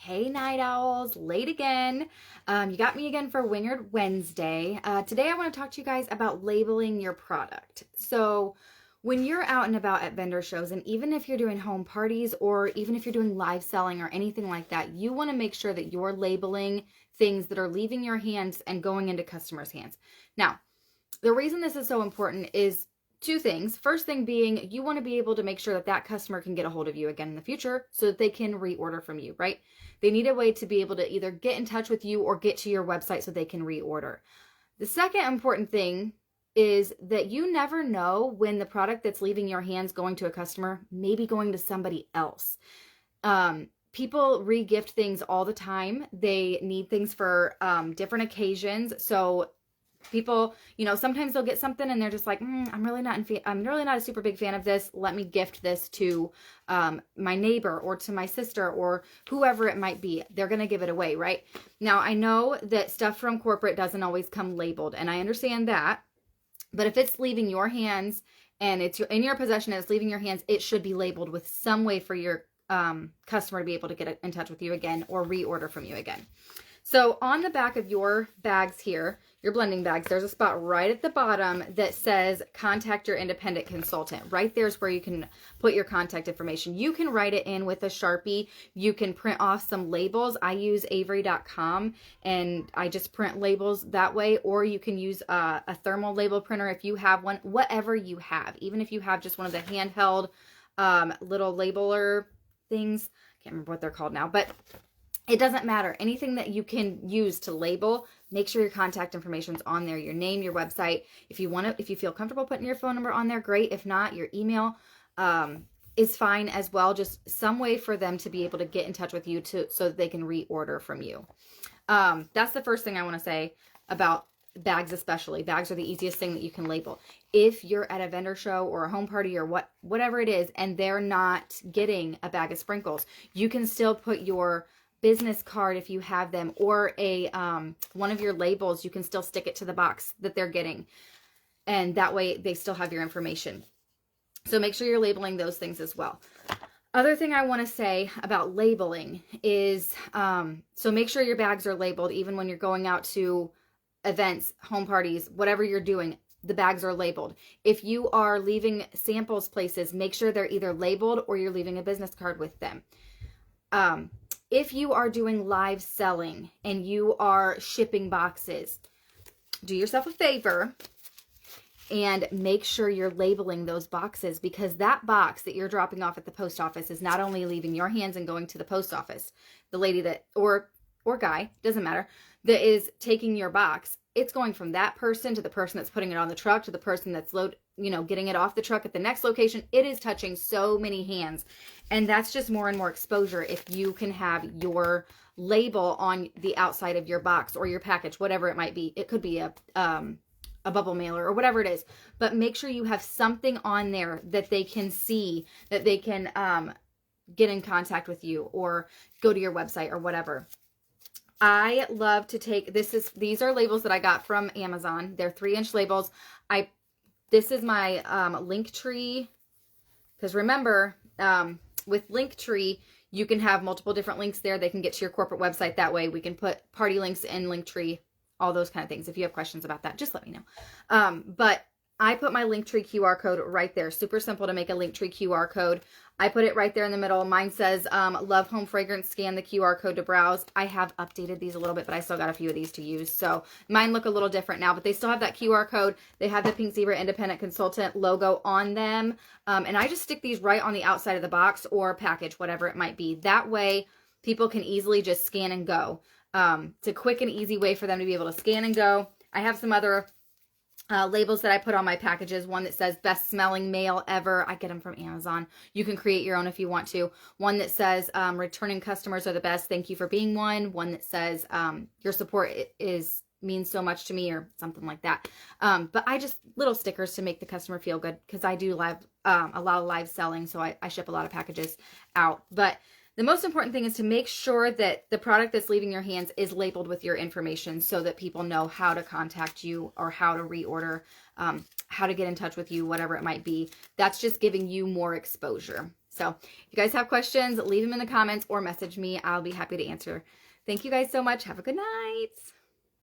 Hey, night owls, late again. You got me again for Wingard Wednesday. Today I want to talk to you guys about labeling your product. So when you're out and about at vendor shows, and even if you're doing home parties or even if you're doing live selling or anything like that, you want to make sure that you're labeling things that are leaving your hands and going into customers' hands. Now, the reason this is so important is two things. First thing being, you want to be able to make sure that that customer can get a hold of you again in the future so that they can reorder from you, right? They need a way to be able to either get in touch with you or get to your website so they can reorder. The second important thing is that you never know when the product that's leaving your hands going to a customer may be going to somebody else. People re-gift things all the time. They need things for different occasions. So people, sometimes they'll get something and they're just like, I'm really not a super big fan of this. Let me gift this to my neighbor or to my sister or whoever it might be. They're going to give it away, right? Now, I know that stuff from corporate doesn't always come labeled, and I understand that. But if it's leaving your hands and it's in your possession and it's leaving your hands, it should be labeled with some way for your customer to be able to get in touch with you again or reorder from you again. So on the back of your bags here, your blending bags, there's a spot right at the bottom that says contact your independent consultant. Right there's where you can put your contact information. You can write it in with a Sharpie. You can print off some labels. I use Avery.com and I just print labels that way, or you can use a thermal label printer if you have one, whatever you have. Even if you have just one of the handheld little labeler things. I can't remember what they're called now, but it doesn't matter. Anything that you can use to label, make sure your contact information is on there. Your name, your website. If you feel comfortable putting your phone number on there, great. If not, your email is fine as well. Just some way for them to be able to get in touch with you so that they can reorder from you. That's the first thing I want to say about bags especially. Bags are the easiest thing that you can label. If you're at a vendor show or a home party or whatever it is, and they're not getting a bag of sprinkles, you can still put your business card if you have them, or a one of your labels. You can still stick it to the box that they're getting, and that way they still have your information. So make sure you're labeling those things as well. Other thing I want to say about labeling is so make sure your bags are labeled even when you're going out to events, home parties, whatever you're doing. The bags are labeled. If you are leaving samples places, make sure they're either labeled or you're leaving a business card with them. If you are doing live selling and you are shipping boxes, do yourself a favor and make sure you're labeling those boxes, because that box that you're dropping off at the post office is not only leaving your hands and going to the post office. The lady that, or guy, doesn't matter, that is taking your box, it's going from that person to the person that's putting it on the truck to the person that's getting it off the truck at the next location. It is touching so many hands. And that's just more and more exposure if you can have your label on the outside of your box or your package, whatever it might be. It could be a bubble mailer or whatever it is. But make sure you have something on there that they can see, that they can get in contact with you or go to your website or whatever. I love to take, these are labels that I got from Amazon. They're 3-inch labels. This is my Linktree, because remember, with Linktree, you can have multiple different links there. They can get to your corporate website that way. We can put party links in Linktree, all those kind of things. If you have questions about that, just let me know. But I put my Linktree QR code right there. Super simple to make a Linktree QR code. I put it right there in the middle. Mine says, Love Home Fragrance, scan the QR code to browse. I have updated these a little bit, but I still got a few of these to use. So mine look a little different now, but they still have that QR code. They have the Pink Zebra Independent Consultant logo on them. And I just stick these right on the outside of the box or package, whatever it might be. That way people can easily just scan and go. It's a quick and easy way for them to be able to scan and go. I have some other labels that I put on my packages. One that says best smelling mail ever. I get them from Amazon. You can create your own if you want to. One that says returning customers are the best. Thank you for being one. One that says your support means so much to me, or something like that. But I just little stickers to make the customer feel good, because I do a lot of live selling, so I ship a lot of packages out. But the most important thing is to make sure that the product that's leaving your hands is labeled with your information so that people know how to contact you or how to reorder, how to get in touch with you, whatever it might be. That's just giving you more exposure. So if you guys have questions, leave them in the comments or message me. I'll be happy to answer. Thank you guys so much. Have a good night.